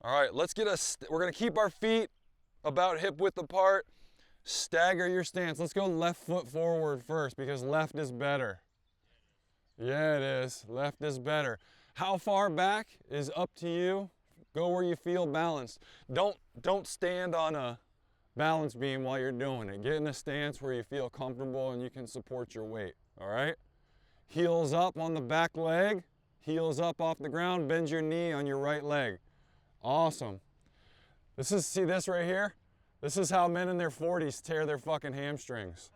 All right, let's get we're gonna keep our feet about hip width apart. Stagger your stance. Let's go left foot forward first because left is better. Yeah, it is. Left is better. How far back is up to you. Go where you feel balanced. Don't stand on a balance beam while you're doing it. Get in a stance where you feel comfortable and you can support your weight, all right? Heels up on the back leg, heels up off the ground, bend your knee on your right leg. Awesome. See this right here? This is how men in their 40s tear their fucking hamstrings.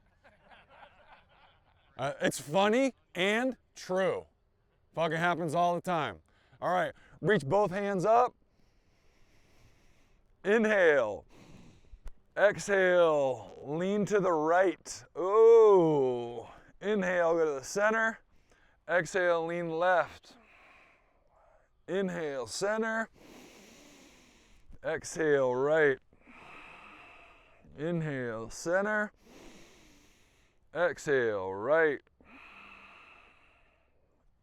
It's funny and true. Fucking happens all the time. All right, reach both hands up. Inhale. Exhale, lean to the right. Ooh. Inhale, go to the center. Exhale, lean left. Inhale, center. Exhale, right. Inhale, center. Exhale, right.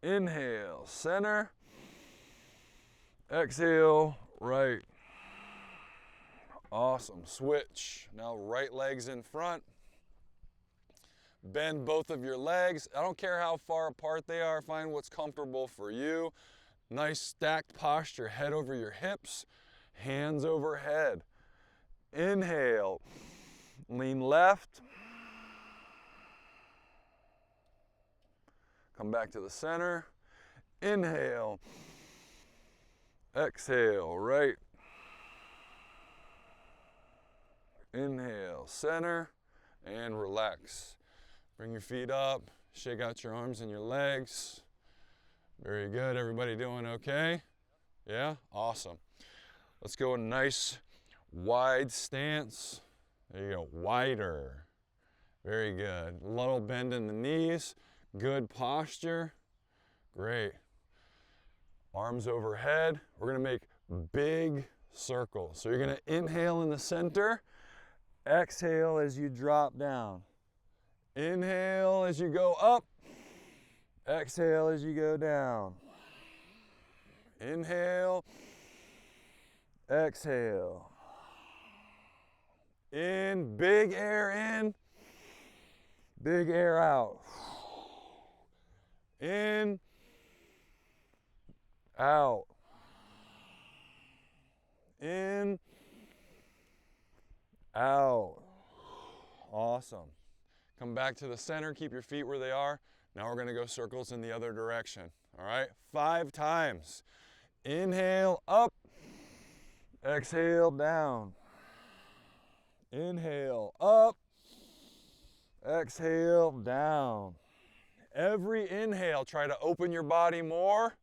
Inhale, center. Exhale, right. Awesome. Switch. Now right leg's in front. Bend both of your legs. I don't care how far apart they are. Find what's comfortable for you. Nice stacked posture. Head over your hips. Hands overhead. Inhale. Lean left. Come back to the center. Inhale. Exhale, right. Inhale, center, and relax. Bring your feet up, shake out your arms and your legs. Very good, everybody doing okay? Yeah, awesome. Let's go a nice wide stance. There you go, wider. Very good. Little bend in the knees, good posture. Great. Arms overhead. We're gonna make big circles. So you're gonna inhale in the center. Exhale as you drop down. Inhale as you go up. Exhale as you go down. Inhale. Exhale. In, big air in. Big air out. In. Out. In. Out. Awesome. Come back to the center, keep your feet where they are. Now we're gonna go circles in the other direction, all right? 5 times. Inhale, up. Exhale, down. Inhale, up. Exhale, down. Every inhale, try to open your body more.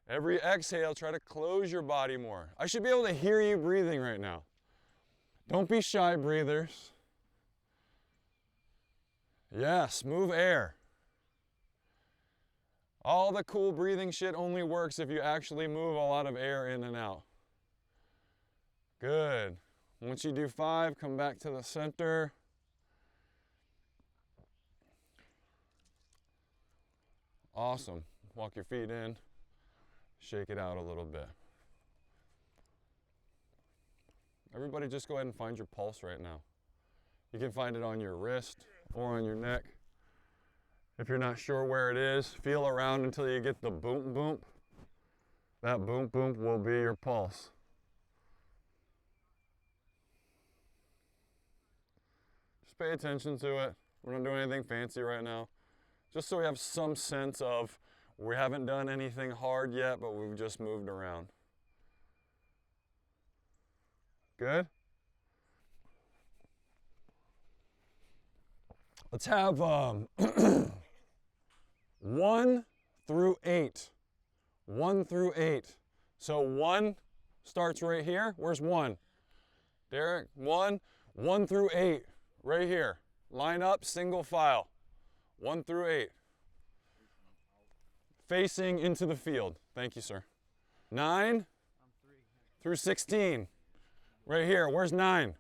Every exhale, try to close your body more. I should be able to hear you breathing right now. Don't be shy breathers. Yes, move air. All the cool breathing shit only works if you actually move a lot of air in and out. Good. Once you do 5, come back to the center. Awesome. Walk your feet in. Shake it out a little bit. Everybody just go ahead and find your pulse right now. You can find it on your wrist or on your neck. If you're not sure where it is, feel around until you get the boom boom. That boom boom will be your pulse. Just pay attention to it. We're not doing anything fancy right now. Just so we have some sense of we haven't done anything hard yet, but we've just moved around. Good? Let's have 1 through 8. 1 through 8. So 1 starts right here. Where's 1? Derek, 1. 1 through 8. Right here. Line up, single file. 1 through 8. Facing into the field. Thank you, sir. 9 through 16. Right here. Where's 9?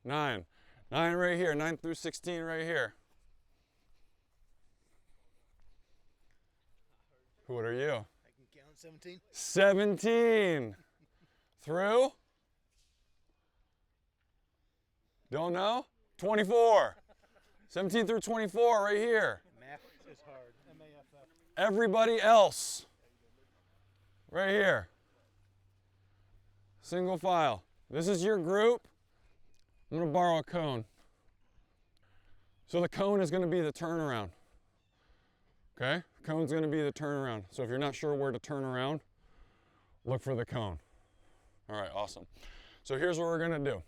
9. 9 right here. 9 through 16 right here. What are you? I can count 17. 17. through. Don't know? 24. 17 through 24 right here. Math is hard. M-A-F-F. Everybody else right here. Single file. This is your group. I'm going to borrow a cone. So the cone is going to be the turnaround. Okay? Cone's going to be the turnaround. So if you're not sure where to turn around, look for the cone. All right, awesome. So here's what we're going to do.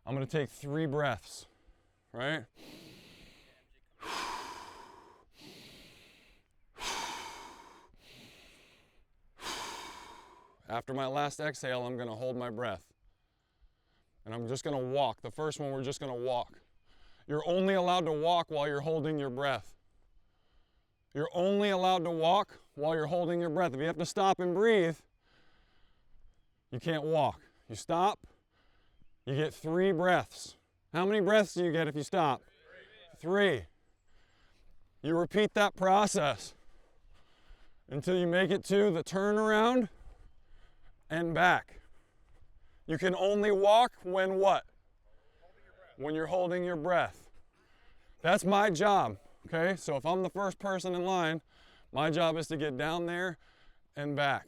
I'm going to take 3 breaths, right? After my last exhale, I'm going to hold my breath. And I'm just going to walk. The first one, we're just going to walk. You're only allowed to walk while you're holding your breath. You're only allowed to walk while you're holding your breath. If you have to stop and breathe, you can't walk. You stop, you get 3 breaths. How many breaths do you get if you stop? 3. You repeat that process until you make it to the turnaround and back. You can only walk when what? When you're holding your breath. That's my job, okay? So if I'm the first person in line, my job is to get down there and back.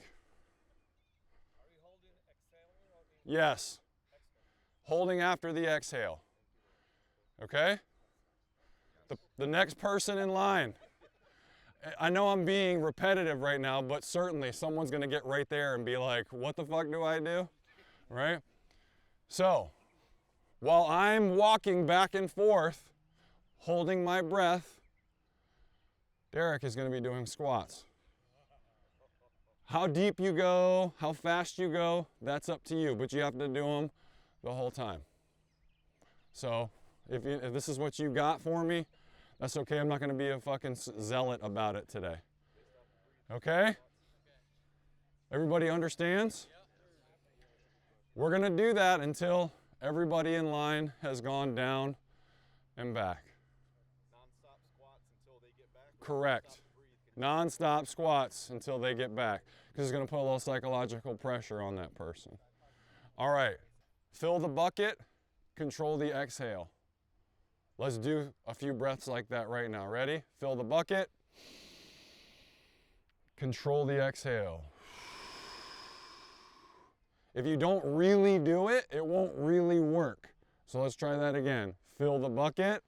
Are we holding exhaling or Yes. Holding after the exhale. Okay? The next person in line. I know I'm being repetitive right now, but certainly someone's going to get right there and be like, what the fuck do I do? Right? So, while I'm walking back and forth, holding my breath, Derek is going to be doing squats. How deep you go, how fast you go, that's up to you, but you have to do them the whole time. So, if this is what you got for me, that's okay. I'm not going to be a fucking zealot about it today. Okay? Everybody understands? We're going to do that until everybody in line has gone down and back. non-stop squats until they get back? Correct. Non-stop squats until they get back, because it's going to put a little psychological pressure on that person. All right. Fill the bucket, control the exhale. Let's do a few breaths like that right now. Ready? Fill the bucket, control the exhale. If you don't really do it, it won't really work. So let's try that again. Fill the bucket,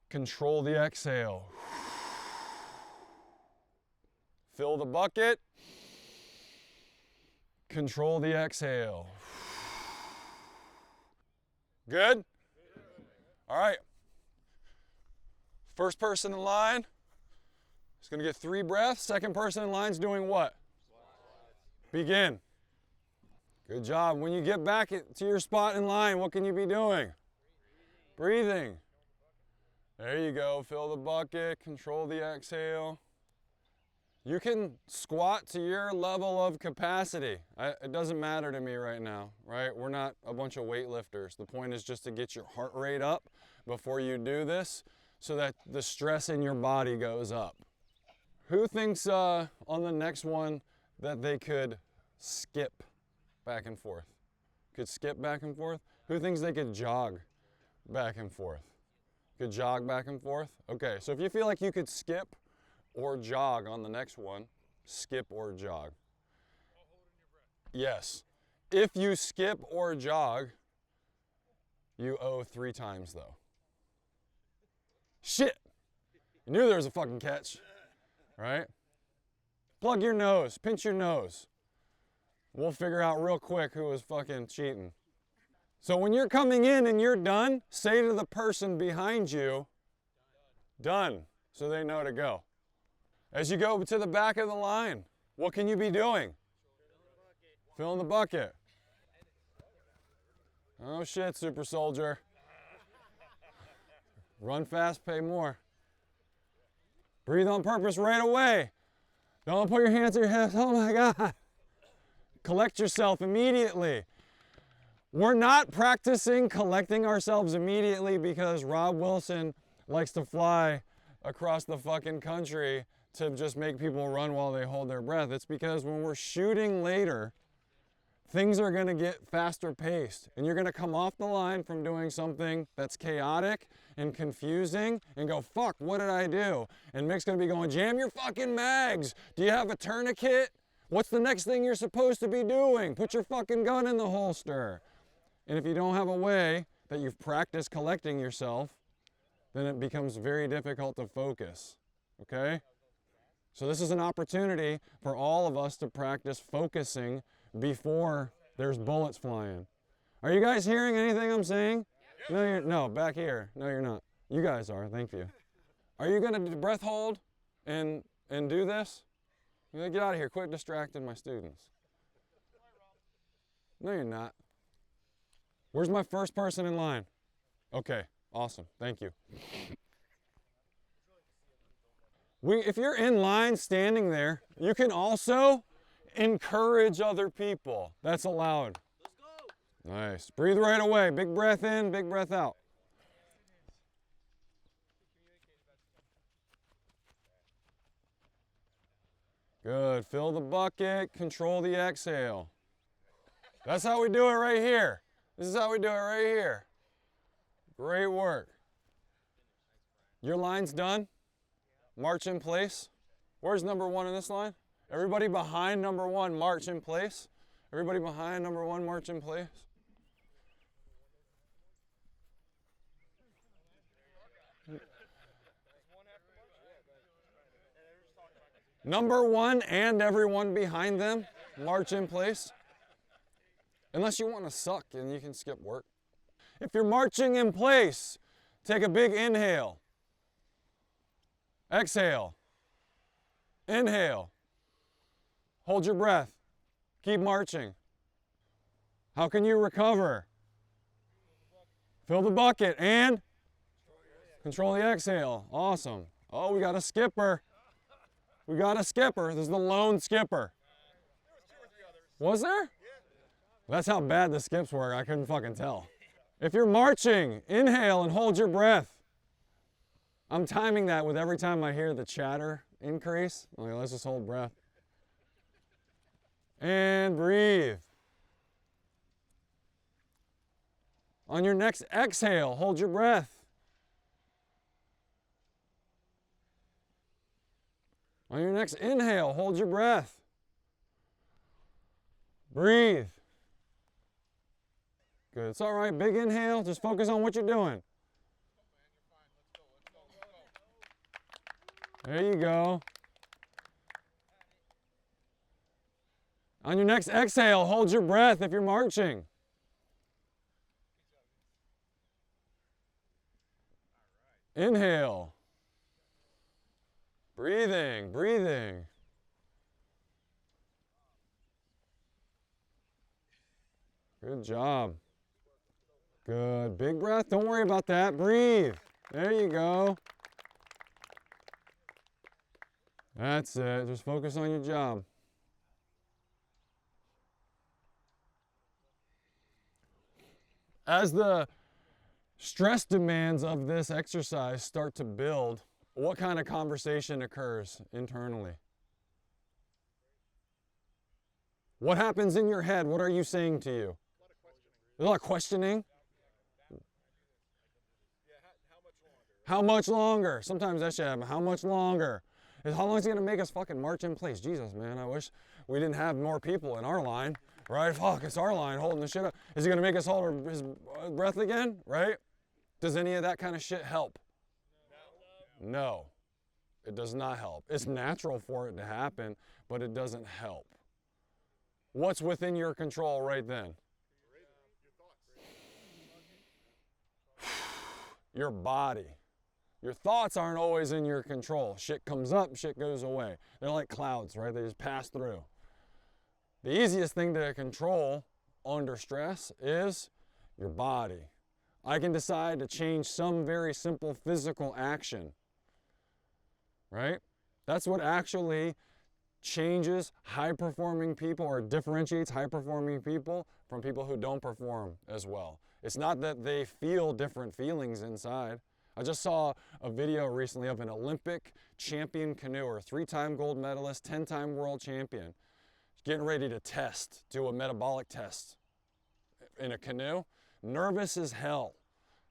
control the exhale. Fill the bucket, control the exhale. Good? All right. First person in line is going to get 3 breaths. Second person in line is doing what? Begin. Good job. When you get back to your spot in line, what can you be doing? Breathing. There you go. Fill the bucket, control the exhale. You can squat to your level of capacity. It doesn't matter to me right now, right? We're not a bunch of weightlifters. The point is just to get your heart rate up before you do this so that the stress in your body goes up. Who thinks on the next one that they could skip back and forth? Could skip back and forth? Who thinks they could jog back and forth? Could jog back and forth? Okay, so if you feel like you could skip or jog on the next one, skip or jog. Yes. If you skip or jog, you owe 3 times though. Shit! You knew there was a fucking catch, right? Plug your nose, pinch your nose. We'll figure out real quick who was fucking cheating. So when you're coming in and you're done, say to the person behind you, done, so they know to go. As you go to the back of the line, what can you be doing? Fill in the bucket. Oh shit, super soldier. Run fast, pay more. Breathe on purpose right away. Don't put your hands to your hips. Oh my God. Collect yourself immediately. We're not practicing collecting ourselves immediately because Rob Wilson likes to fly across the fucking country to just make people run while they hold their breath. It's because when we're shooting later, things are going to get faster paced, and you're going to come off the line from doing something that's chaotic and confusing and go, fuck, what did I do? And Mick's going to be going, jam your fucking mags. Do you have a tourniquet? What's the next thing you're supposed to be doing? Put your fucking gun in the holster. And if you don't have a way that you've practiced collecting yourself, then it becomes very difficult to focus, okay? So this is an opportunity for all of us to practice focusing before there's bullets flying. Are you guys hearing anything I'm saying? No, back here. No, you're not. You guys are, thank you. Are you gonna breath hold and do this? You're gonna get out of here, quit distracting my students. No, you're not. Where's my first person in line? Okay, awesome, thank you. If you're in line standing there, you can also encourage other people. That's allowed. Let's go. Nice. Breathe right away. Big breath in, big breath out. Good. Fill the bucket, control the exhale. That's how we do it right here. This is how we do it right here. Great work. Your line's done. March in place. Where's number one in this line? Everybody behind number one, march in place. Everybody behind number one, march in place. Number one and everyone behind them, march in place. Unless you want to suck and you can skip work. If you're marching in place, take a big inhale. Exhale. Inhale. Hold your breath. Keep marching. How can you recover? Fill the bucket and control the exhale. Awesome. Oh, we got a skipper. We got a skipper. This is the lone skipper. Was there? That's how bad the skips were. I couldn't fucking tell. If you're marching, inhale and hold your breath. I'm timing that with every time I hear the chatter increase. Okay, let's just hold breath. And breathe. On your next exhale, hold your breath. On your next inhale, hold your breath. Breathe. Good. It's all right. Big inhale. Just focus on what you're doing. There you go. On your next exhale, hold your breath if you're marching. Inhale. Breathing, breathing. Good job. Good. Big breath. Don't worry about that. Breathe. There you go. That's it. Just focus on your job. As the stress demands of this exercise start to build, what kind of conversation occurs internally? What happens in your head? What are you saying to you? A lot of questioning. How much longer? Sometimes that shit happen. How much longer? How long is it going to make us fucking march in place? Jesus, man, I wish we didn't have more people in our line, right? Fuck, it's our line holding the shit up. Is he going to make us hold his breath again, right? Does any of that kind of shit help? No, it does not help. It's natural for it to happen, but it doesn't help. What's within your control right then? Your body. Your thoughts aren't always in your control. Shit comes up, shit goes away. They're like clouds, right? They just pass through. The easiest thing to control under stress is your body. I can decide to change some very simple physical action, right? That's what actually changes high-performing people or differentiates high-performing people from people who don't perform as well. It's not that they feel different feelings inside. I just saw a video recently of an Olympic champion canoeer, 3-time gold medalist, 10-time world champion, getting ready to do a metabolic test in a canoe. Nervous as hell,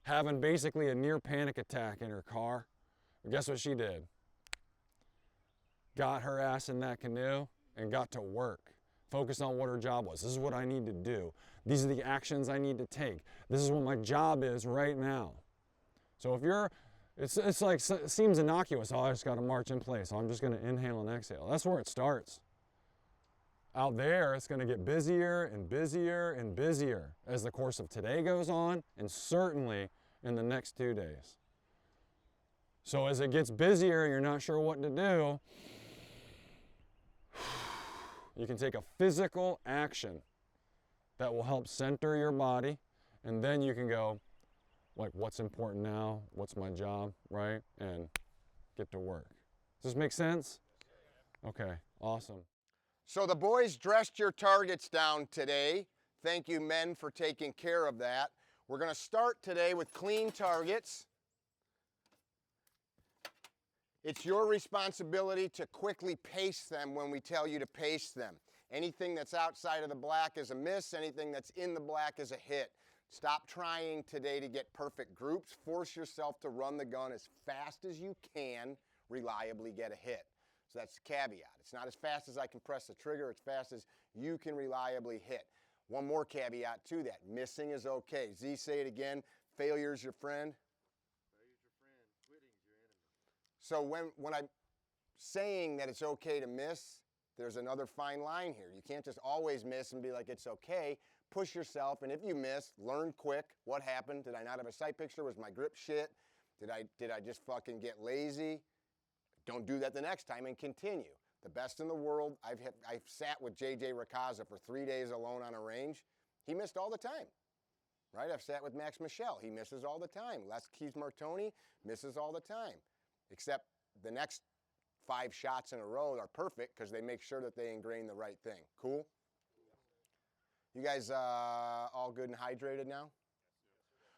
having basically a near panic attack in her car. And guess what she did? Got her ass in that canoe and got to work. Focused on what her job was. This is what I need to do. These are the actions I need to take. This is what my job is right now. So if you're, it's like, it seems innocuous. Oh, I just got to march in place. Oh, I'm just going to inhale and exhale. That's where it starts. Out there, it's going to get busier and busier and busier as the course of today goes on, and certainly in the next 2 days. So as it gets busier, you're not sure what to do, you can take a physical action that will help center your body, and then you can go, like, what's important now? What's my job, right? And get to work. Does this make sense? Okay, awesome. So the boys dressed your targets down today. Thank you, men, for taking care of that. We're going to start today with clean targets. It's your responsibility to quickly pace them when we tell you to pace them. Anything that's outside of the black is a miss. Anything that's in the black is a hit. Stop trying today to get perfect groups. Force yourself to run the gun as fast as you can, reliably get a hit. So that's the caveat. It's not as fast as I can press the trigger, it's fast as you can reliably hit. One more caveat to that. Missing is okay. Z, say it again. Failure's your friend. Failure's your friend. Quitting's your enemy. So when I'm saying that it's okay to miss, there's another fine line here. You can't just always miss and be like, it's okay. Push yourself, and if you miss, learn quick. What happened? Did I not have a sight picture? Was my grip shit? Did I just fucking get lazy? Don't do that the next time and continue. The best in the world, I've sat with JJ Racaza for 3 days alone on a range. He missed all the time, right? I've sat with Max Michel. He misses all the time. Les Keys Martoni misses all the time. Except the next 5 shots in a row are perfect because they make sure that they ingrain the right thing. Cool? You guys all good and hydrated now?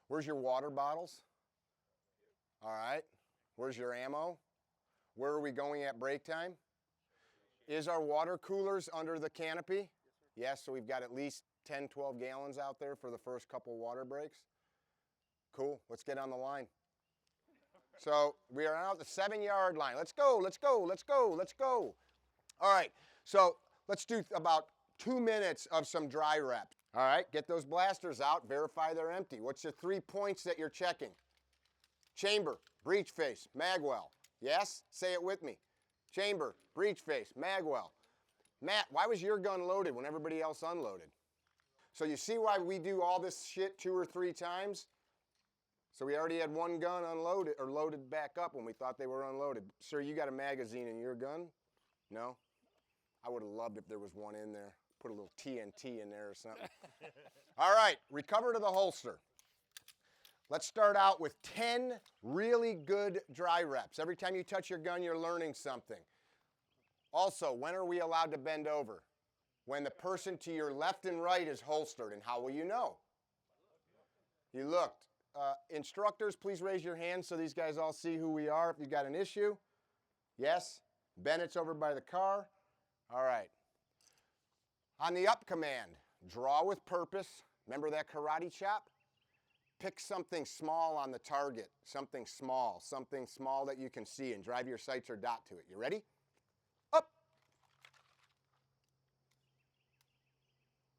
Where's your water bottles? All right. Where's your ammo? Where are we going at break time? Is our water coolers under the canopy? Yes, so we've got at least 10, 12 gallons out there for the first couple water breaks. Cool, let's get on the line. So we are out the 7-yard line. Let's go, let's go, let's go, let's go. All right, so let's do about 2 minutes of some dry reps. All right, get those blasters out, verify they're empty. What's your 3 points that you're checking? Chamber, breech face, magwell. Yes? Say it with me. Chamber, breech face, magwell. Matt, why was your gun loaded when everybody else unloaded? So you see why we do all this shit 2 or 3 times? So we already had one gun unloaded or loaded back up when we thought they were unloaded. Sir, you got a magazine in your gun? No? I would have loved if there was one in there. Put a little TNT in there or something. All right, recover to the holster. Let's start out with 10 really good dry reps. Every time you touch your gun, you're learning something. Also, when are we allowed to bend over? When the person to your left and right is holstered. And how will you know? You looked. Instructors, please raise your hands so these guys all see who we are if you've got an issue. Yes? Bennett's over by the car. All right. On the up command, draw with purpose. Remember that karate chop? Pick something small on the target, something small that you can see, and drive your sights or dot to it. You ready? Up.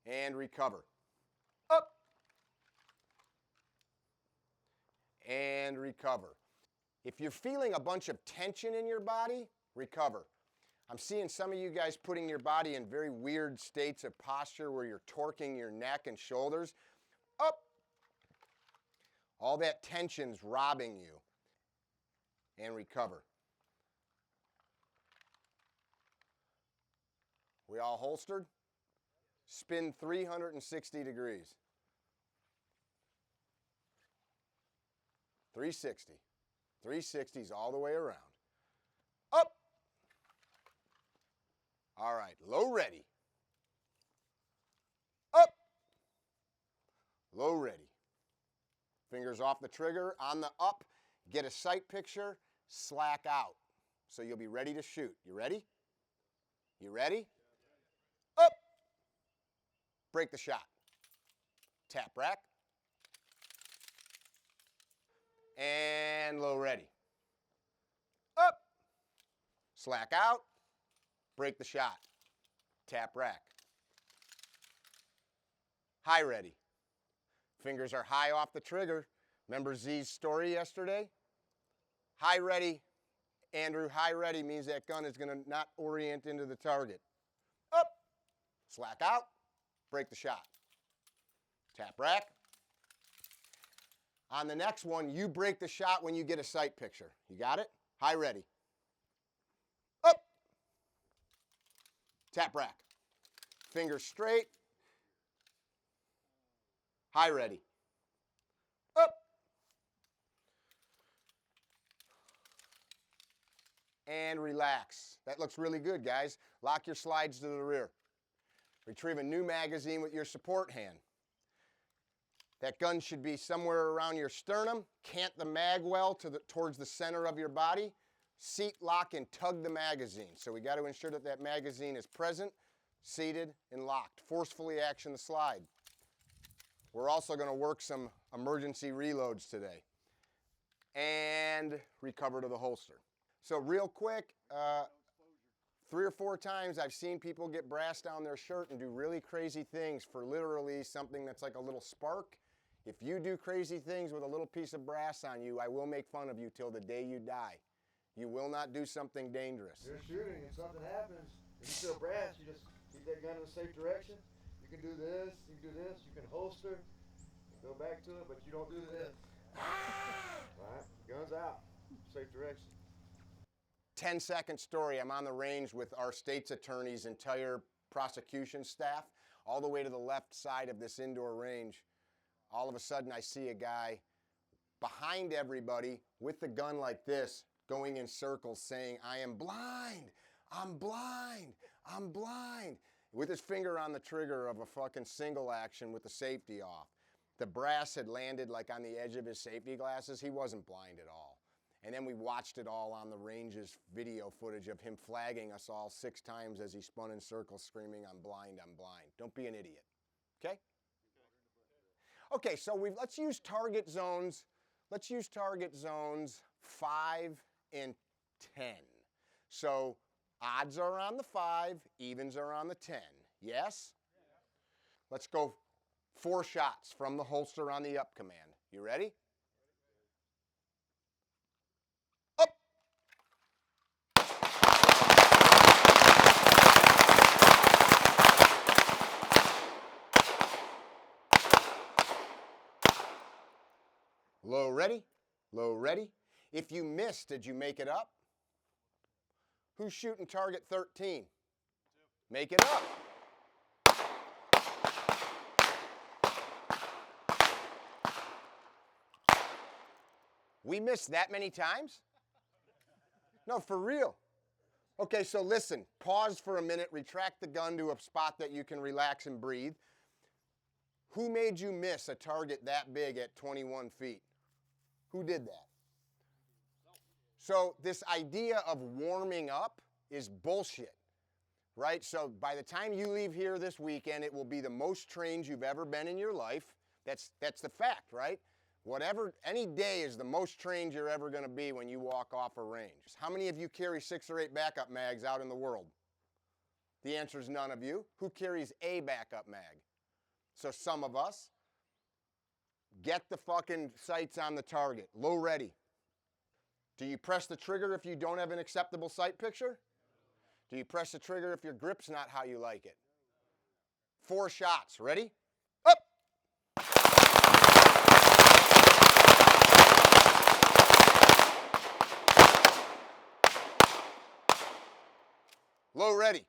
And recover. Up. And recover. If you're feeling a bunch of tension in your body, recover. I'm seeing some of you guys putting your body in very weird states of posture where you're torquing your neck and shoulders. Up. All that tension's robbing you. And recover. We all holstered? Spin 360 degrees. 360. 360s all the way around. Up. All right, low ready. Up. Low ready. Fingers off the trigger. On the up, get a sight picture, slack out. So you'll be ready to shoot. You ready? You ready? Up. Break the shot. Tap rack. And low ready. Up. Slack out. Break the shot. Tap rack. High ready. Fingers are high off the trigger. Remember Z's story yesterday? High ready, Andrew, high ready means that gun is going to not orient into the target. Up, slack out, break the shot. Tap rack. On the next one, you break the shot when you get a sight picture. You got it? High ready. Up, tap rack. Fingers straight. High ready. Up. And relax. That looks really good, guys. Lock your slides to the rear. Retrieve a new magazine with your support hand. That gun should be somewhere around your sternum. Cant the mag well towards the center of your body. Seat lock and tug the magazine. So we got to ensure that that magazine is present, seated, and locked. Forcefully action the slide. We're also going to work some emergency reloads today. And recover to the holster. So real quick, 3 or 4 times I've seen people get brass down their shirt and do really crazy things for literally something that's like a little spark. If you do crazy things with a little piece of brass on you, I will make fun of you till the day you die. You will not do something dangerous. You're shooting and something happens, and you feel brass, you just keep that gun in a safe direction. You can do this, you can do this, you can holster, go back to it, but you don't do this. Right? Gun's out, safe direction. 10-second story. I'm on the range with our state's attorney's entire prosecution staff, all the way to the left side of this indoor range. All of a sudden, I see a guy behind everybody with the gun like this, going in circles saying, I am blind, I'm blind, I'm blind, with his finger on the trigger of a fucking single action with the safety off. The brass had landed like on the edge of his safety glasses. He wasn't blind at all. And then we watched it all on the range's video footage of him flagging us all 6 times as he spun in circles screaming, I'm blind, I'm blind. Don't be an idiot, okay? Okay, so let's use target zones. Let's use target zones 5 and 10. So odds are on the 5, evens are on the 10. Yes? Let's go 4 shots from the holster on the up command. You ready? Up! Low ready, low ready. If you missed, did you make it up? Who's shooting target 13? 2. Make it up. We missed that many times? No, for real. Okay, so listen, pause for a minute, retract the gun to a spot that you can relax and breathe. Who made you miss a target that big at 21 feet? Who did that? So this idea of warming up is bullshit, right? So by the time you leave here this weekend, it will be the most trained you've ever been in your life. That's the fact, right? Any day is the most trained you're ever going to be when you walk off a range. How many of you carry 6 or 8 backup mags out in the world? The answer is none of you. Who carries a backup mag? So some of us. Get the fucking sights on the target. Low ready. Do you press the trigger if you don't have an acceptable sight picture? Do you press the trigger if your grip's not how you like it? 4 shots. Ready? Up! Low ready.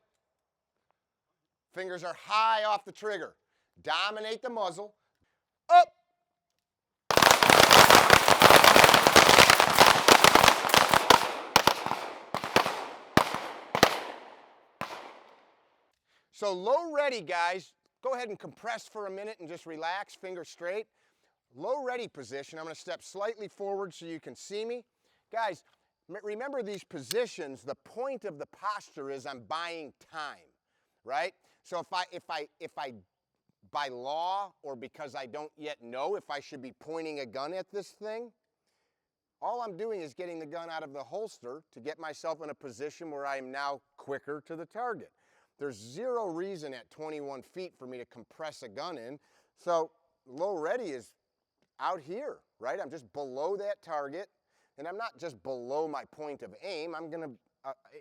Fingers are high off the trigger. Dominate the muzzle. Up! So low ready, guys. Go ahead and compress for a minute and just relax, fingers straight. low ready position. I'm going to step slightly forward so you can see me. Guys, remember these positions, the point of the posture is I'm buying time, right? So if I by law or because I don't yet know if I should be pointing a gun at this thing, all I'm doing is getting the gun out of the holster to get myself in a position where I am now quicker to the target. There's zero reason at 21 feet for me to compress a gun in. So low ready is out here, right? I'm just below that target, and I'm not just below my point of aim. I'm gonna,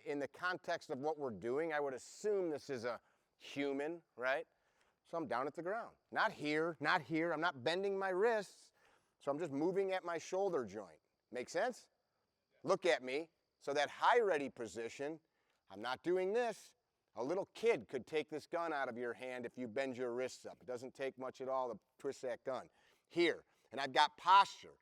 in the context of what we're doing, I would assume this is a human, right? So I'm down at the ground. Not here, not here. I'm not bending my wrists, so I'm just moving at my shoulder joint. Make sense? Look at me. So that high ready position, I'm not doing this. A little kid could take this gun out of your hand if you bend your wrists up. It doesn't take much at all to twist that gun. Here, and I've got posture.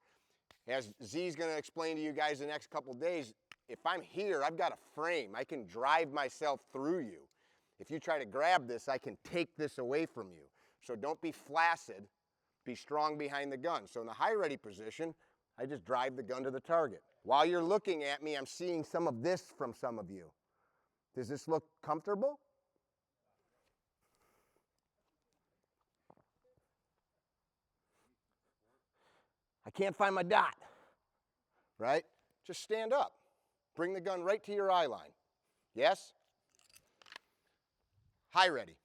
As Z's going to explain to you guys the next couple days, if I'm here, I've got a frame. I can drive myself through you. If you try to grab this, I can take this away from you. So don't be flaccid. Be strong behind the gun. So in the high ready position, I just drive the gun to the target. While you're looking at me, I'm seeing some of this from some of you. Does this look comfortable? I can't find my dot, right? Just stand up. Bring the gun right to your eye line. Yes? High ready.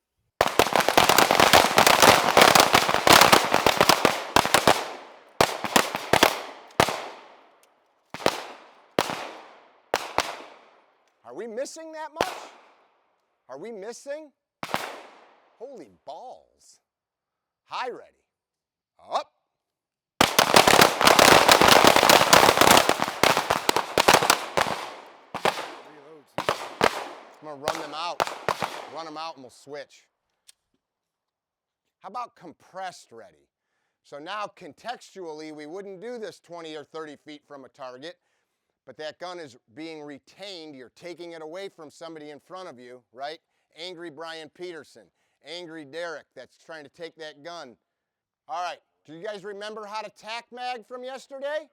Are we missing that much? Are we missing? Holy balls. High ready. Up. I'm going to run them out. Run them out and we'll switch. How about compressed ready? So now contextually, we wouldn't do this 20 or 30 feet from a target, but that gun is being retained. You're taking it away from somebody in front of you, right? Angry Brian Peterson, angry Derek that's trying to take that gun. All right, do you guys remember how to tack mag from yesterday?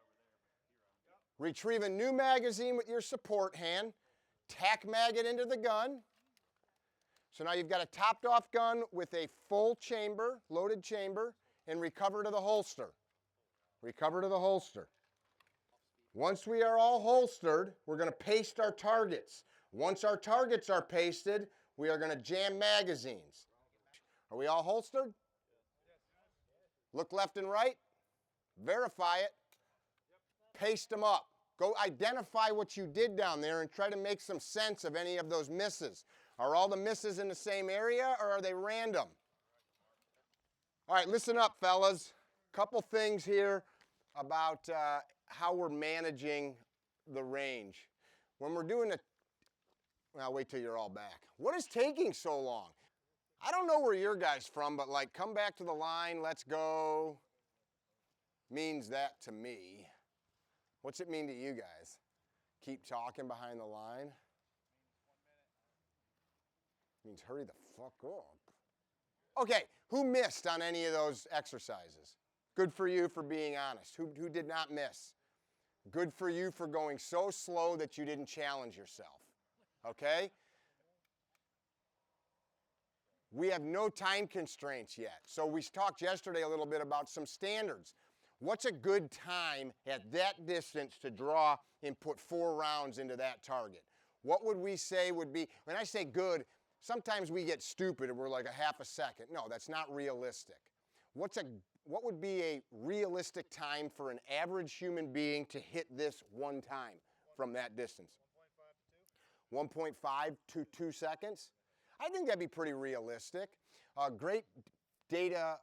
Retrieve a new magazine with your support hand, tack mag it into the gun. So now you've got a topped off gun with a full chamber, loaded chamber, and recover to the holster. Recover to the holster. Once we are all holstered, we're going to paste our targets. Once our targets are pasted, we are going to jam magazines. Are we all holstered? Look left and right. Verify it. Paste them up. Go identify what you did down there and try to make some sense of any of those misses. Are all the misses in the same area or are they random? All right, listen up, fellas. Couple things here about how we're managing the range. When we're doing it, well, wait till you're all back. What is taking so long? I don't know where your guys from, but like come back to the line, let's go, means that to me. What's it mean to you guys? Keep talking behind the line? Means hurry the fuck up. Okay, who missed on any of those exercises? Good for you for being honest. Who did not miss? Good for you for going so slow that you didn't challenge yourself. Okay? We have no time constraints yet. So we talked yesterday a little bit about some standards. What's a good time at that distance to draw and put 4 rounds into that target? What would we say would be, when I say good, sometimes we get stupid and we're like a half a second. No, that's not realistic. What would be a realistic time for an average human being to hit this one time from that distance? 1.5 to 2 seconds? I think that'd be pretty realistic. A great data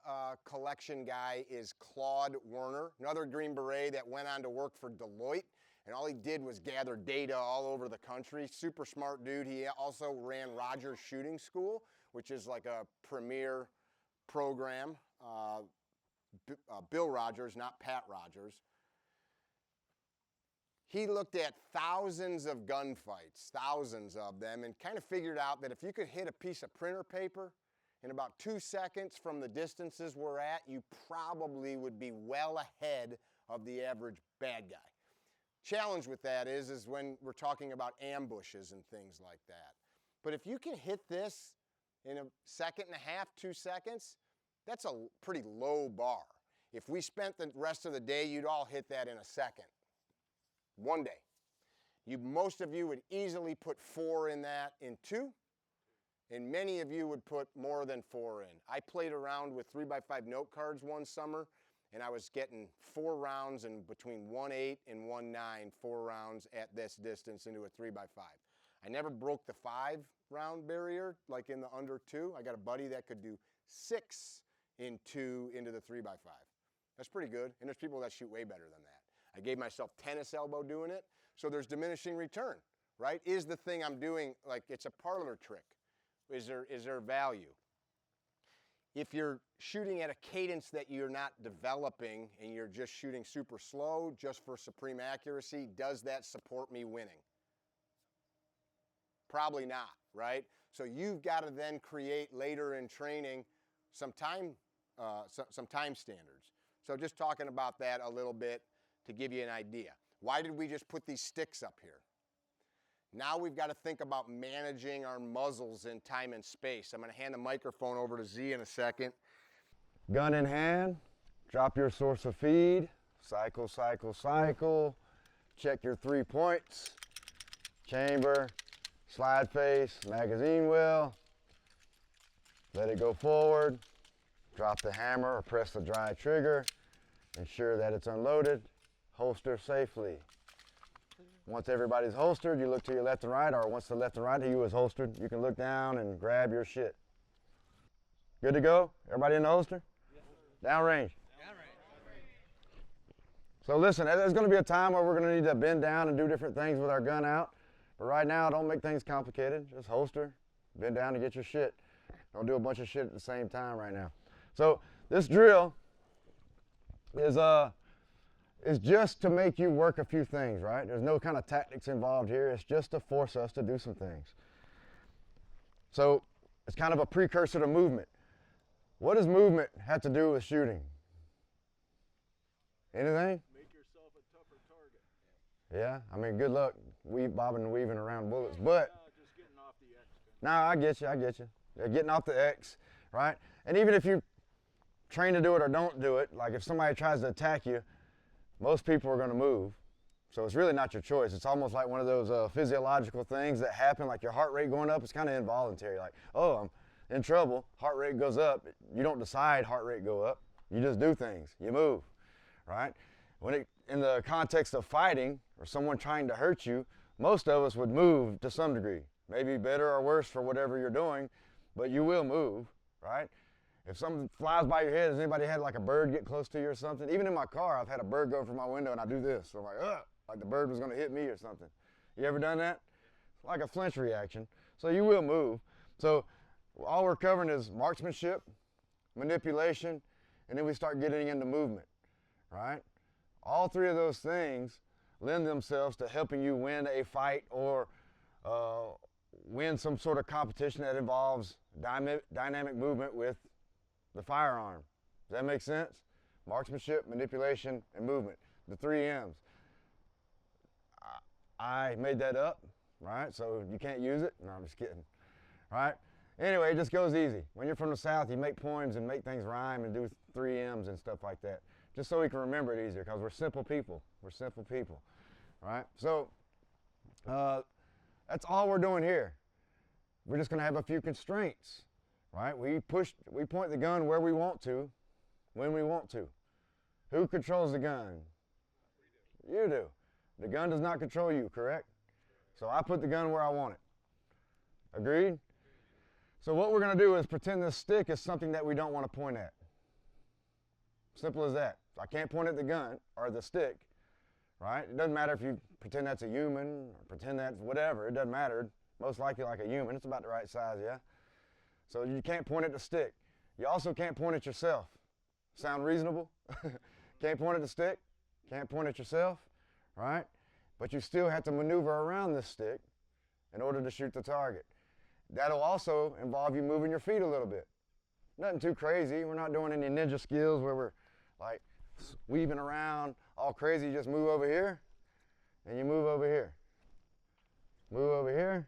collection guy is Claude Werner, another Green Beret that went on to work for Deloitte, and all he did was gather data all over the country. Super smart dude. He also ran Rogers Shooting School, which is like a premier program. Bill Rogers, not Pat Rogers. He looked at thousands of gunfights, thousands of them, and kind of figured out that if you could hit a piece of printer paper in about 2 seconds from the distances we're at, you probably would be well ahead of the average bad guy. Challenge with that is when we're talking about ambushes and things like that. But if you can hit this in a second and a half, 2 seconds, that's a pretty low bar. If we spent the rest of the day, you'd all hit that in a second. One day. Most of you would easily put 4 in that in 2, and many of you would put more than 4 in. I played around with 3x5 note cards one summer, and I was getting 4 rounds in between 1.8 and 1.9, 4 rounds at this distance into a 3x5. I never broke the 5-round barrier like in the under 2. I got a buddy that could do 6 in 2 into the 3x5. That's pretty good, and there's people that shoot way better than that. I gave myself tennis elbow doing it, so there's diminishing return, right? Is the thing I'm doing, like it's a parlor trick? Is there value? If you're shooting at a cadence that you're not developing and you're just shooting super slow just for supreme accuracy, does that support me winning? Probably not, right? So you've got to then create later in training some time standards. So just talking about that a little bit to give you an idea. Why did we just put these sticks up here? Now we've got to think about managing our muzzles in time and space. I'm going to hand the microphone over to Z in a second. Gun in hand, drop your source of feed, cycle, cycle, cycle, check your 3 points, chamber, slide face, magazine well, let it go forward, drop the hammer or press the dry trigger, ensure that it's unloaded, holster safely. Once everybody's holstered, you look to your left and right, or once the left and right of you is holstered, you can look down and grab your shit. Good to go? Everybody in the holster? Yes, downrange. So listen, there's going to be a time where we're going to need to bend down and do different things with our gun out. But right now, don't make things complicated. Just holster, bend down and get your shit. Don't do a bunch of shit at the same time right now. So this drill is just to make you work a few things, right? There's no kind of tactics involved here. It's just to force us to do some things. So it's kind of a precursor to movement. What does movement have to do with shooting? Anything? Make yourself a tougher target. Yeah, I mean, good luck bobbing and weaving around bullets, but Just getting off the X. no, I get you. Yeah, getting off the X, right? And even if you train to do it or don't do it, like if somebody tries to attack you, most people are going to move. So it's really not your choice. It's almost like one of those physiological things that happen, like your heart rate going up. It's kind of involuntary. Like, oh, I'm in trouble. Heart rate goes up. You don't decide heart rate go up. You just do things. You move, right? In the context of fighting or someone trying to hurt you, most of us would move to some degree. Maybe better or worse for whatever you're doing, but you will move, right? If something flies by your head, has anybody had like a bird get close to you or something? Even in my car, I've had a bird go over my window and I do this. So I'm like, ugh, like the bird was gonna hit me or something. You ever done that? It's like a flinch reaction. So you will move. So all we're covering is marksmanship, manipulation, and then we start getting into movement, right? All 3 of those things lend themselves to helping you win a fight or win some sort of competition that involves dynamic movement with the firearm. Does that make sense? Marksmanship, manipulation, and movement. The 3 M's. I made that up, right? So you can't use it? No, I'm just kidding, right? Anyway, it just goes easy. When you're from the South, you make poems and make things rhyme and do 3 M's and stuff like that, just so we can remember it easier, because we're simple people. We're simple people, right? So that's all we're doing here. We're just going to have a few constraints, right? We point the gun where we want to, when we want to. Who controls the gun? You do. The gun does not control you, correct? So I put the gun where I want it. Agreed? So what we're going to do is pretend this stick is something that we don't want to point at. Simple as that. So I can't point at the gun or the stick, right? It doesn't matter if you pretend that's a human or pretend that's whatever. It doesn't matter. Most likely like a human. It's about the right size, yeah? So you can't point at the stick. You also can't point at yourself. Sound reasonable? Can't point at the stick. Can't point at yourself, right? But you still have to maneuver around this stick in order to shoot the target. That'll also involve you moving your feet a little bit. Nothing too crazy. We're not doing any ninja skills where we're like weaving around all crazy. You just move over here and you move over here. Move over here,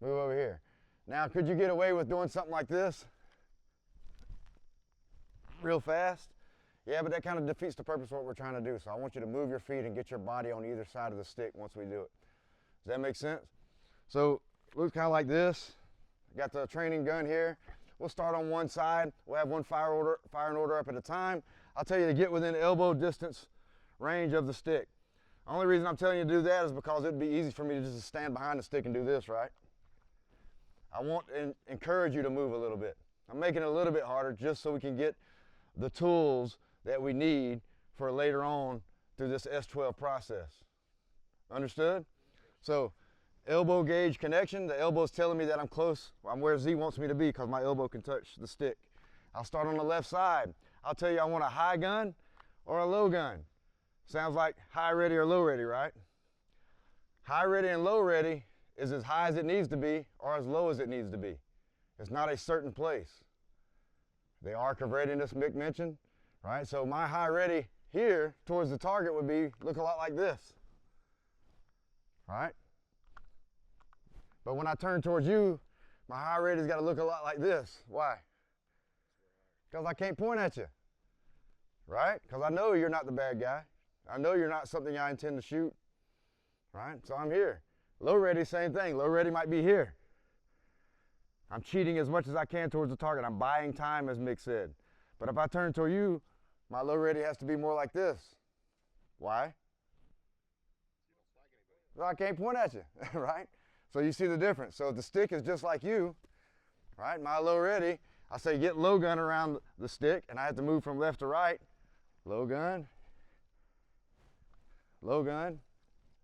move over here. Now, could you get away with doing something like this real fast? Yeah, but that kind of defeats the purpose of what we're trying to do. So I want you to move your feet and get your body on either side of the stick once we do it. Does that make sense? So looks kind of like this. Got the training gun here. We'll start on one side. We'll have one firing order up at a time. I'll tell you to get within elbow distance range of the stick. The only reason I'm telling you to do that is because it'd be easy for me to just stand behind the stick and do this, right? I want to encourage you to move a little bit. I'm making it a little bit harder just so we can get the tools that we need for later on through this S12 process. Understood? So elbow gauge connection, the elbow's telling me that I'm close. I'm where Z wants me to be because my elbow can touch the stick. I'll start on the left side. I'll tell you I want a high gun or a low gun. Sounds like high ready or low ready, right? High ready and low ready is as high as it needs to be or as low as it needs to be. It's not a certain place. The arc of readiness Mick mentioned, right? So my high ready here towards the target would look a lot like this, right? But when I turn towards you, my high ready's got to look a lot like this. Why? Because I can't point at you, right? Because I know you're not the bad guy. I know you're not something I intend to shoot, right? So I'm here. Low ready, same thing. Low ready might be here. I'm cheating as much as I can towards the target. I'm buying time, as Mick said. But if I turn toward you, my low ready has to be more like this. Why? Well, I can't point at you, right? So you see the difference. So if the stick is just like you, right? My low ready, I say get low gun around the stick, and I have to move from left to right. Low gun. Low gun.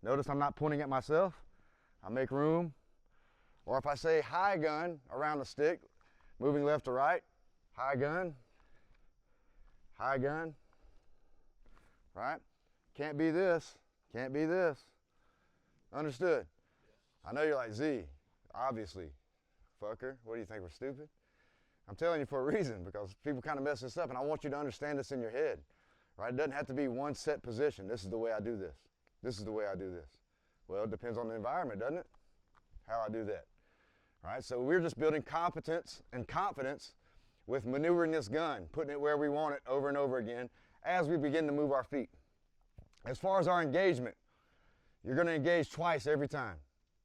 Notice I'm not pointing at myself. I make room. Or if I say high gun around the stick, moving left to right, high gun, right? Can't be this, can't be this. Understood? I know you're like, Z, obviously, fucker, what do you think, we're stupid? I'm telling you for a reason, because people kind of mess this up, and I want you to understand this in your head, right? It doesn't have to be one set position. This is the way I do this. This is the way I do this. Well, it depends on the environment, doesn't it? How I do that. All right, so we're just building competence and confidence with maneuvering this gun, putting it where we want it over and over again as we begin to move our feet. As far as our engagement, you're going to engage twice every time.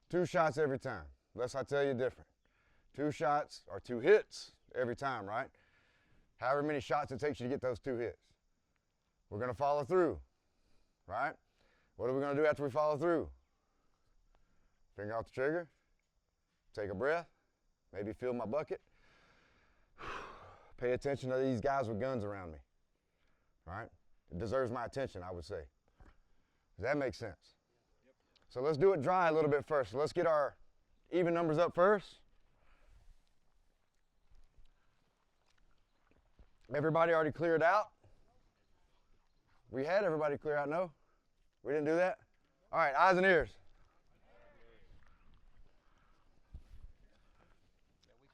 2 shots every time, unless I tell you different. 2 shots or 2 hits every time, right? However many shots it takes you to get those 2 hits. We're going to follow through, right? What are we going to do after we follow through? Finger off the trigger. Take a breath, maybe fill my bucket. Pay attention to these guys with guns around me, all right? It deserves my attention, I would say. Does that make sense? Yep. So let's do it dry a little bit first. So let's get our even numbers up first. Everybody already cleared out? We had everybody clear out, no? We didn't do that? All right, eyes and ears.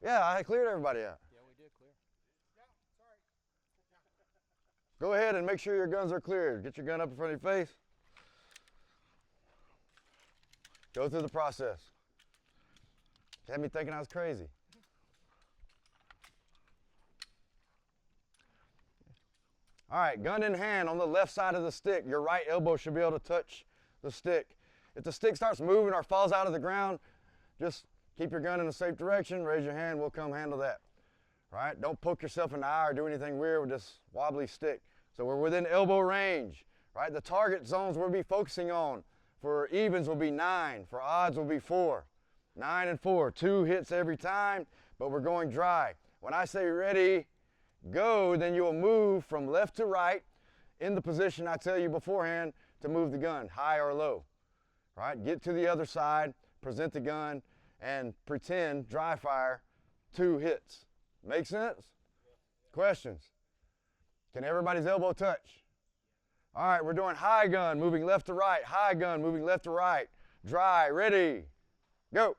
Yeah, I cleared everybody out. Yeah, we did clear. Yeah, sorry. Go ahead and make sure your guns are cleared. Get your gun up in front of your face. Go through the process. Had me thinking I was crazy. All right, gun in hand on the left side of the stick. Your right elbow should be able to touch the stick. If the stick starts moving or falls out of the ground, just keep your gun in a safe direction, raise your hand, we'll come handle that. Right? Don't poke yourself in the eye or do anything weird with this wobbly stick. So we're within elbow range, right? The target zones we'll be focusing on for evens will be 9, for odds will be 4. 9 and 4, 2 hits every time, but we're going dry. When I say ready, go, then you'll move from left to right in the position I tell you beforehand to move the gun, high or low. Right? Get to the other side, present the gun, and pretend dry fire 2 hits. Make sense? Questions? Can everybody's elbow touch? All right, we're doing high gun, moving left to right, high gun, moving left to right. Dry, ready, go.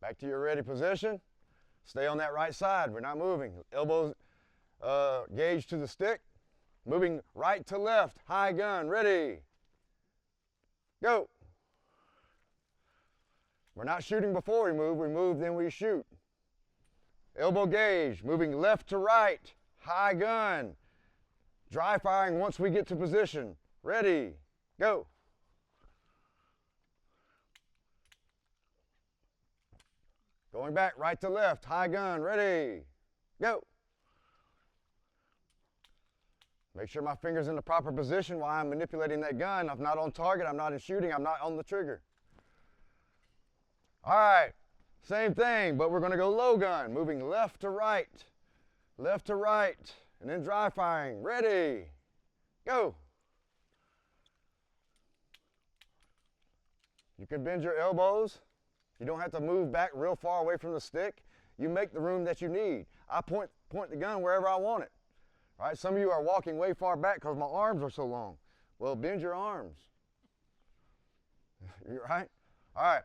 Back to your ready position. Stay on that right side. We're not moving. Elbows gauge to the stick. Moving right to left. High gun. Ready. Go. We're not shooting before we move, then we shoot. Elbow gauge, moving left to right, high gun. Dry firing once we get to position. Ready, go. Going back, right to left, high gun, ready, go. Make sure my finger's in the proper position while I'm manipulating that gun. I'm not on target, I'm not in shooting, I'm not on the trigger. All right, same thing, but we're going to go low gun, moving left to right, and then dry firing. Ready, go. You can bend your elbows. You don't have to move back real far away from the stick. You make the room that you need. I point the gun wherever I want it. All right, some of you are walking way far back because my arms are so long. Well, bend your arms. You right? All right.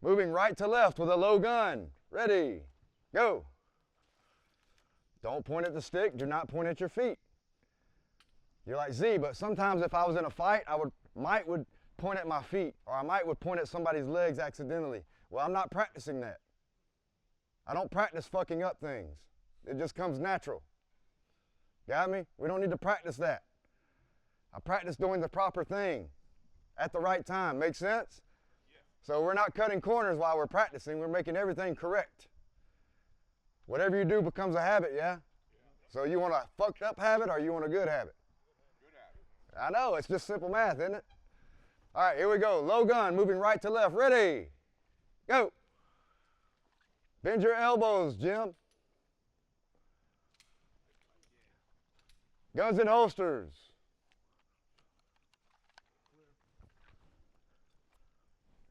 Moving right to left with a low gun. Ready, go. Don't point at the stick, do not point at your feet. You're like, Z, but sometimes if I was in a fight, I might point at my feet, or I would point at somebody's legs accidentally. Well, I'm not practicing that. I don't practice fucking up things. It just comes natural. Got me? We don't need to practice that. I practice doing the proper thing at the right time. Make sense? So we're not cutting corners while we're practicing. We're making everything correct. Whatever you do becomes a habit, yeah? So you want a fucked up habit or you want a good habit? Good habit. I know, it's just simple math, isn't it? All right, here we go. Low gun, moving right to left. Ready, go. Bend your elbows, Jim. Guns in holsters.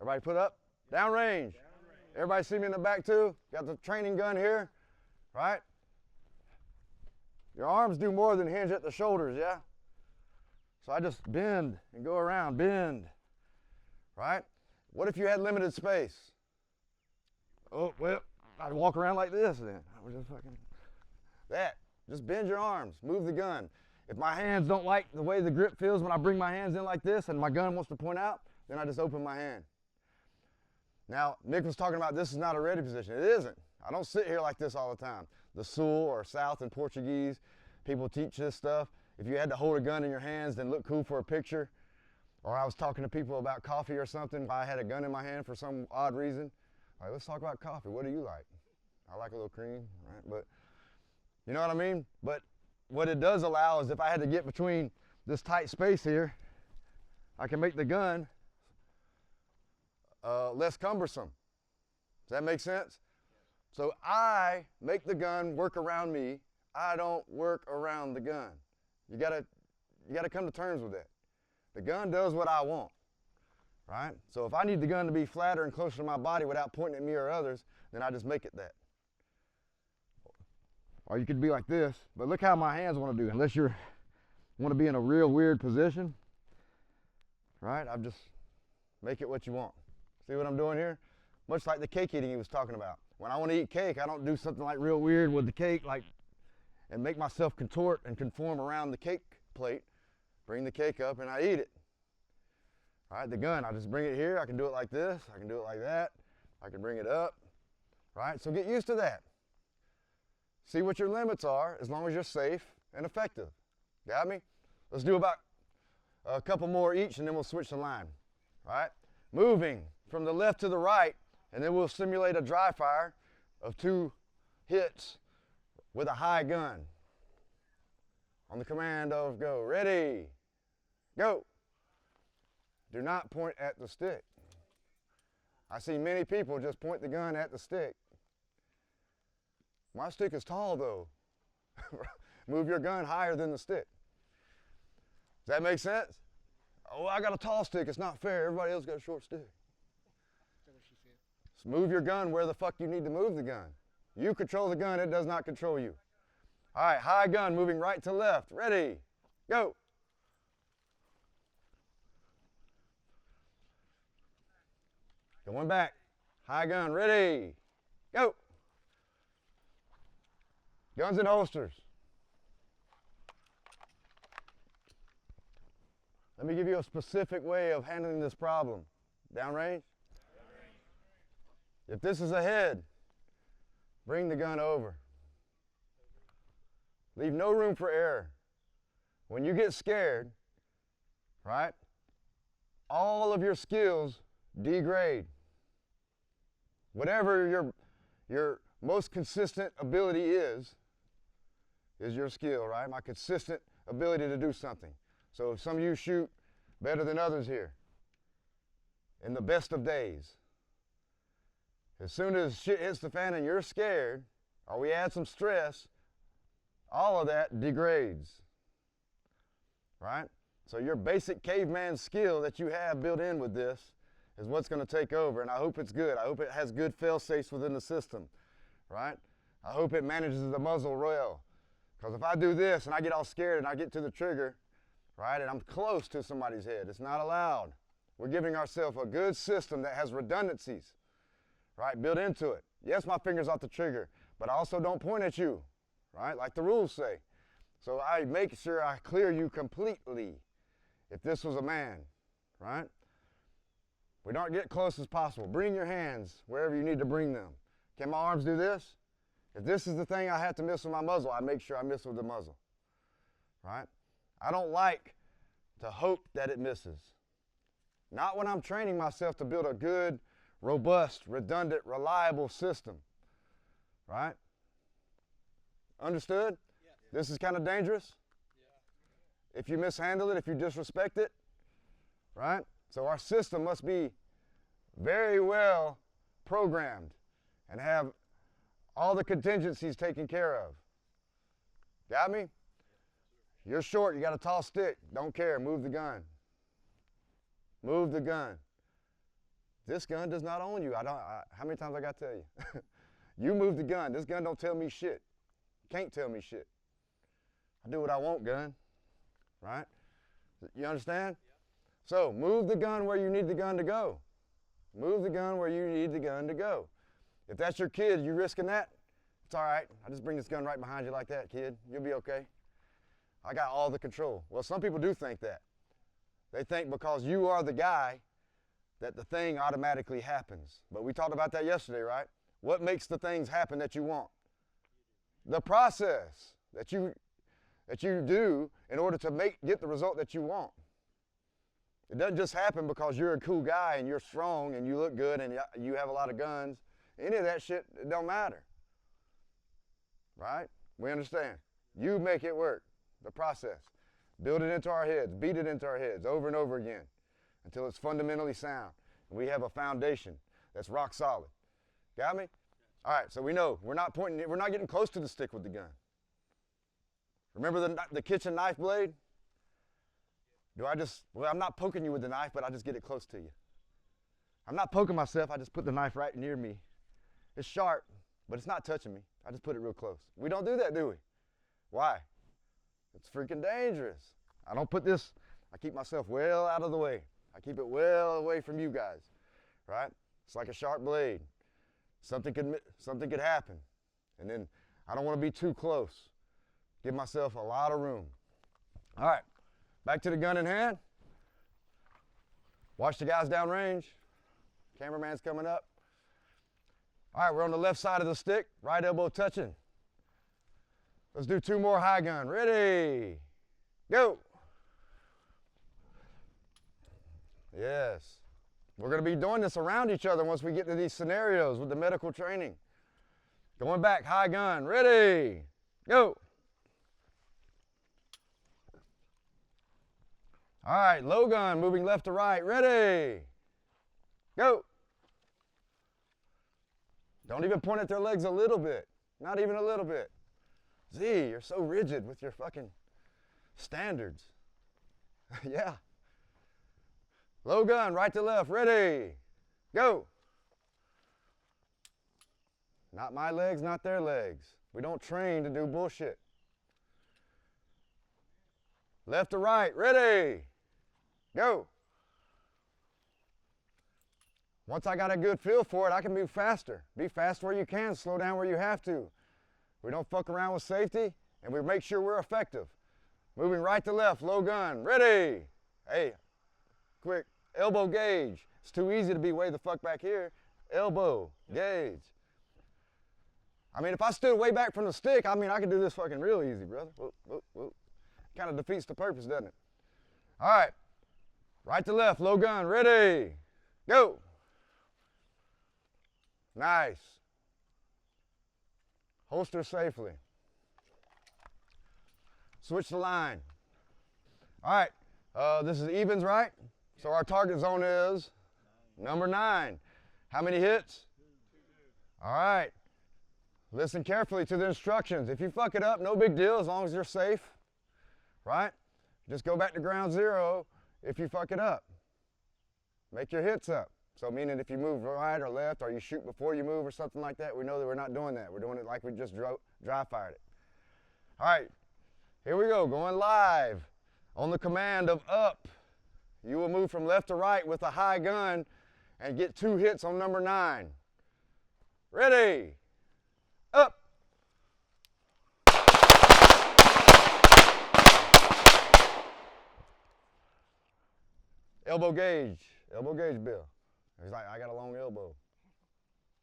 Everybody put up, downrange. Everybody see me in the back too? Got the training gun here, right? Your arms do more than hinge at the shoulders, yeah? So I just bend and go around, bend, right? What if you had limited space? Oh, well, I'd walk around like this then. I would just fucking, just bend your arms, move the gun. If my hands don't like the way the grip feels when I bring my hands in like this and my gun wants to point out, then I just open my hand. Now, Nick was talking about this is not a ready position. It isn't. I don't sit here like this all the time. The Sul or South in Portuguese, people teach this stuff. If you had to hold a gun in your hands, then look cool for a picture. Or I was talking to people about coffee or something. I had a gun in my hand for some odd reason. All right, let's talk about coffee. What do you like? I like a little cream, right? But you know what I mean? But what it does allow is if I had to get between this tight space here, I can make the gun less cumbersome. Does that make sense? So I make the gun work around me. I don't work around the gun. You gotta come to terms with that. The gun does what I want, right? So if I need the gun to be flatter and closer to my body without pointing at me or others, then I just make it that. Or you could be like this, but look how my hands want to do. Unless you want to be in a real weird position, right? I just make it what you want. See what I'm doing here? Much like the cake eating he was talking about. When I want to eat cake, I don't do something like real weird with the cake, and make myself contort and conform around the cake plate. Bring the cake up and I eat it. All right, the gun, I just bring it here. I can do it like this. I can do it like that. I can bring it up, right? So get used to that. See what your limits are as long as you're safe and effective. Got me? Let's do about a couple more each and then we'll switch the line, right? Moving from the left to the right, and then we'll simulate a dry fire of 2 hits with a high gun. On the command of go. Ready, go. Do not point at the stick. I see many people just point the gun at the stick. My stick is tall though. Move your gun higher than the stick. Does that make sense? Oh, I got a tall stick, it's not fair. Everybody else got a short stick. So move your gun where the fuck you need to move the gun. You control the gun, it does not control you. All right, high gun, moving right to left. Ready, go. Going back. High gun, ready, go. Guns and holsters. Let me give you a specific way of handling this problem. Downrange? If this is ahead, bring the gun over. Leave no room for error. When you get scared, right, all of your skills degrade. Whatever your most consistent ability is your skill, right? My consistent ability to do something. So some of you shoot better than others here in the best of days. As soon as shit hits the fan and you're scared, or we add some stress, all of that degrades, right? So your basic caveman skill that you have built in with this is what's going to take over, and I hope it's good. I hope it has good fail-safes within the system, right? I hope it manages the muzzle well, because if I do this and I get all scared and I get to the trigger, right, and I'm close to somebody's head, it's not allowed. We're giving ourselves a good system that has redundancies, right, built into it. Yes, my finger's off the trigger, but I also don't point at you, right, like the rules say. So I make sure I clear you completely if this was a man, right? We don't get close as possible. Bring your hands wherever you need to bring them. Can my arms do this? If this is the thing I have to miss with my muzzle, I make sure I miss with the muzzle, right? I don't like to hope that it misses. Not when I'm training myself to build a good, robust, redundant, reliable system, right? Understood? Yeah. This is kind of dangerous. Yeah. If you mishandle it, if you disrespect it, right? So our system must be very well programmed and have all the contingencies taken care of. Got me? You're short, you got a tall stick. Don't care, move the gun. Move the gun. This gun does not own you. How many times I got to tell you? You move the gun. This gun don't tell me shit. Can't tell me shit. I do what I want, gun. Right? You understand? Yeah. So move the gun where you need the gun to go. Move the gun where you need the gun to go. If that's your kid, you risking that? It's all right. I just bring this gun right behind you like that, kid. You'll be okay. I got all the control. Well, some people do think that. They think because you are the guy that the thing automatically happens. But we talked about that yesterday, right? What makes the things happen that you want? The process that you do in order to get the result that you want. It doesn't just happen because you're a cool guy and you're strong and you look good and you have a lot of guns. Any of that shit, it don't matter. Right? We understand. You make it work. The process. Build it into our heads. Beat it into our heads over and over again until it's fundamentally sound. And we have a foundation that's rock solid. Got me? All right, so we know we're not getting close to the stick with the gun. Remember the kitchen knife blade? I'm not poking you with the knife, but I just get it close to you. I'm not poking myself, I just put the knife right near me. It's sharp, but it's not touching me. I just put it real close. We don't do that, do we? Why? It's freaking dangerous. I keep myself well out of the way. I keep it well away from you guys, right? It's like a sharp blade. Something could happen, and then I don't want to be too close. Give myself a lot of room. All right, back to the gun in hand. Watch the guys downrange. Cameraman's coming up. All right, we're on the left side of the stick, right elbow touching. Let's do 2 more high gun. Ready, go. Yes. We're going to be doing this around each other once we get to these scenarios with the medical training. Going back, high gun. Ready, go. All right, low gun, moving left to right. Ready, go. Don't even point at their legs a little bit. Not even a little bit. Z, you're so rigid with your fucking standards. Yeah. Low gun, right to left, ready, go. Not my legs, not their legs. We don't train to do bullshit. Left to right, ready, go. Once I got a good feel for it, I can move faster. Be fast where you can, slow down where you have to. We don't fuck around with safety, and we make sure we're effective. Moving right to left, low gun, ready. Hey, quick, elbow gauge. It's too easy to be way the fuck back here. Elbow, gauge. I mean, if I stood way back from the stick, I mean, I could do this fucking real easy, brother. Whoop, whoop, whoop. Kind of defeats the purpose, doesn't it? All right, right to left, low gun, ready, go. Nice. Holster safely. Switch the line. All right, this is evens, right? So our target zone is number 9. How many hits? 2. All right. Listen carefully to the instructions. If you fuck it up, no big deal as long as you're safe, right? Just go back to ground zero if you fuck it up. Make your hits up. So meaning if you move right or left or you shoot before you move or something like that, we know that we're not doing that. We're doing it like we just dry fired it. All right, here we go, going live. On the command of up, you will move from left to right with a high gun and get 2 hits on number 9. Ready, up. Elbow gauge, Bill. He's like, I got a long elbow.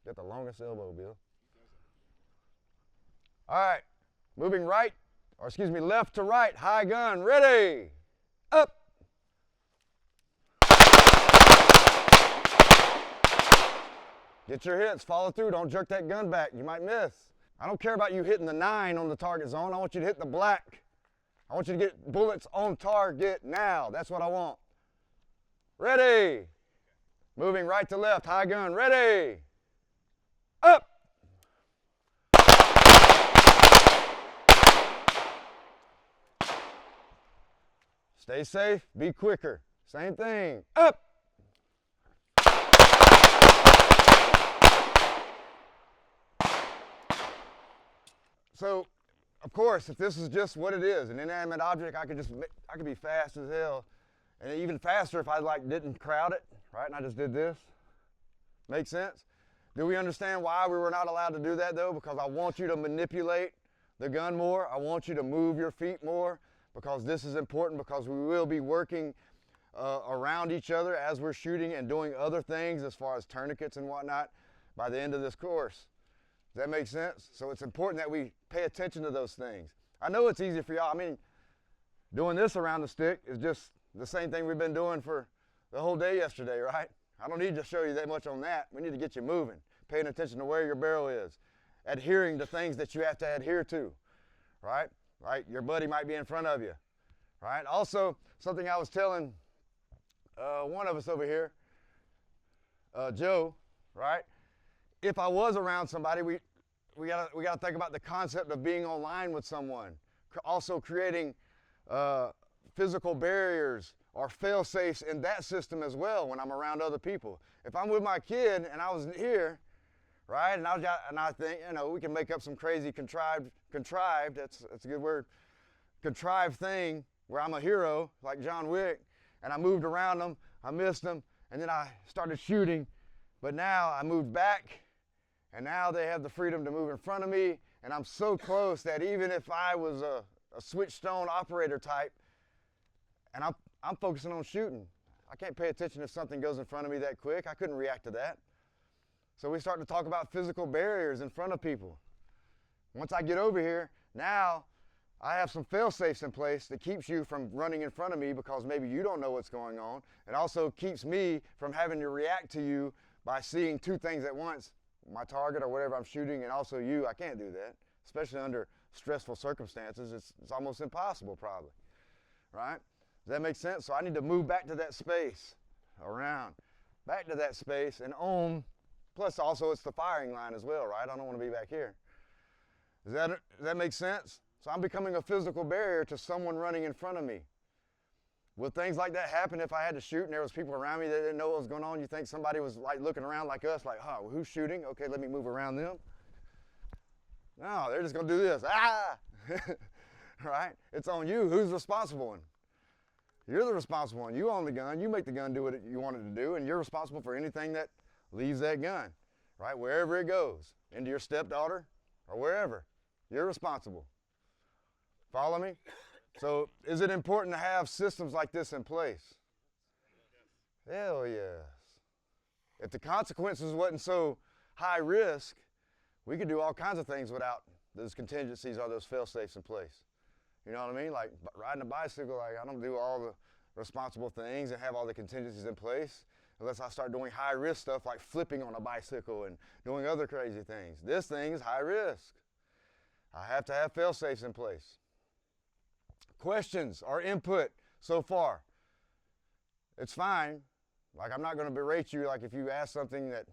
Got the longest elbow, Bill. All right, moving right, or excuse me, left to right, high gun, ready, up. Get your hits, follow through, don't jerk that gun back, you might miss. I don't care about you hitting the 9 on the target zone, I want you to hit the black. I want you to get bullets on target now, that's what I want. Ready. Moving right to left, high gun, ready, up. Stay safe, be quicker. Same thing, up. So, of course, if this is just what it is, an inanimate object, I could be fast as hell. And even faster if I didn't crowd it, right? And I just did this. Make sense? Do we understand why we were not allowed to do that though? Because I want you to manipulate the gun more. I want you to move your feet more because this is important because we will be working around each other as we're shooting and doing other things as far as tourniquets and whatnot by the end of this course. Does that make sense? So it's important that we pay attention to those things. I know it's easy for y'all. I mean, doing this around the stick is just the same thing we've been doing for the whole day yesterday, right? I don't need to show you that much on that. We need to get you moving, paying attention to where your barrel is, adhering to things that you have to adhere to, right? Right? Your buddy might be in front of you, right? Also, something I was telling one of us over here, Joe, right? If I was around somebody, we gotta think about the concept of being online with someone. Also creating physical barriers or fail-safes in that system as well when I'm around other people. If I'm with my kid and I was here, right, and I think, you know, we can make up some crazy contrived, that's a good word, contrived thing where I'm a hero like John Wick and I moved around them, I missed them, and then I started shooting, but now I moved back and now they have the freedom to move in front of me and I'm so close that even if I was a switch stone operator type, and I'm focusing on shooting. I can't pay attention if something goes in front of me that quick. I couldn't react to that. So we start to talk about physical barriers in front of people. Once I get over here, now I have some fail-safes in place that keeps you from running in front of me because maybe you don't know what's going on. It also keeps me from having to react to you by seeing 2 things at once, my target or whatever I'm shooting and also you. I can't do that, especially under stressful circumstances. It's almost impossible probably, right? Does that make sense? So I need to move back to that space, around, back to that space and on, plus also it's the firing line as well, right? I don't want to be back here. Does that make sense? So I'm becoming a physical barrier to someone running in front of me. Will things like that happen if I had to shoot and there was people around me that didn't know what was going on? You think somebody was like looking around like us, like, well, who's shooting? Okay, let me move around them. No, they're just gonna do this, right? It's on you, who's responsible one? You're the responsible one. You own the gun. You make the gun do what you want it to do, and you're responsible for anything that leaves that gun, right? Wherever it goes, into your stepdaughter or wherever, you're responsible. Follow me? So is it important to have systems like this in place? Hell yes. If the consequences wasn't so high risk, we could do all kinds of things without those contingencies or those fail-safes in place. You know what I mean? Like riding a bicycle, like I don't do all the responsible things and have all the contingencies in place unless I start doing high-risk stuff like flipping on a bicycle and doing other crazy things. This thing is high risk. I have to have fail-safes in place. Questions or input so far? It's fine. Like I'm not going to berate you like if you ask something that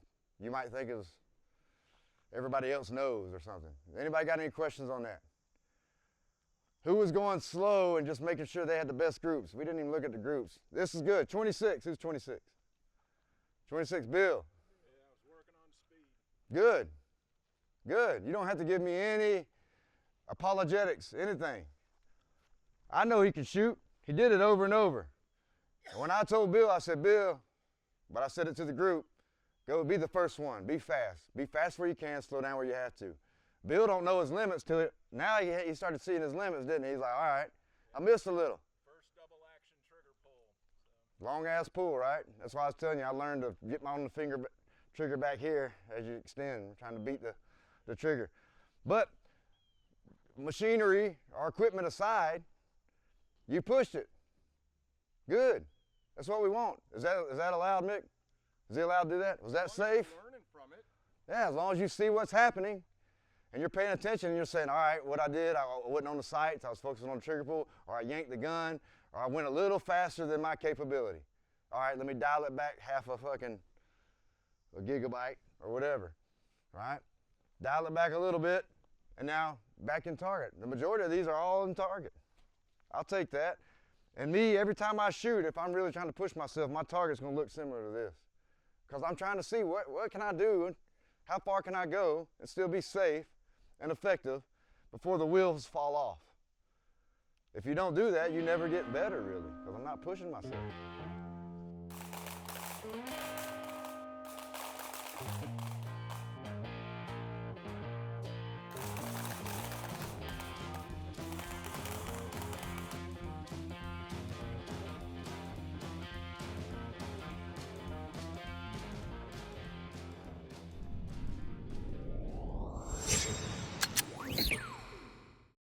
you might think is everybody else knows or something. Anybody got any questions on that? Who was going slow and just making sure they had the best groups? We didn't even look at the groups. This is good. 26. Who's 26? 26, Bill. Yeah, I was working on speed. Good. Good. You don't have to give me any apologetics, anything. I know he can shoot. He did it over and over. And when I told Bill, I said, Bill, but I said it to the group, go be the first one. Be fast. Be fast where you can, slow down where you have to. Bill don't know his limits to it. Now he started seeing his limits, didn't he? He's like, all right, I missed a little. First double action trigger pull. Long ass pull, right? That's why I was telling you, I learned to get my own trigger back here as you extend, trying to beat the trigger. But machinery or equipment aside, you pushed it. Good. That's what we want. Is that allowed, Mick? Is he allowed to do that? Was that safe? Learning from it. Yeah, as long as you see what's happening and you're paying attention and you're saying, all right, what I did, I wasn't on the sights, I was focusing on the trigger pull, or I yanked the gun, or I went a little faster than my capability. All right, let me dial it back half a gigabyte or whatever, right? Dial it back a little bit, and now back in target. The majority of these are all in target. I'll take that. And me, every time I shoot, if I'm really trying to push myself, my target's gonna look similar to this. Because I'm trying to see what can I do, how far can I go and still be safe and effective before the wheels fall off. If you don't do that, you never get better really, because I'm not pushing myself.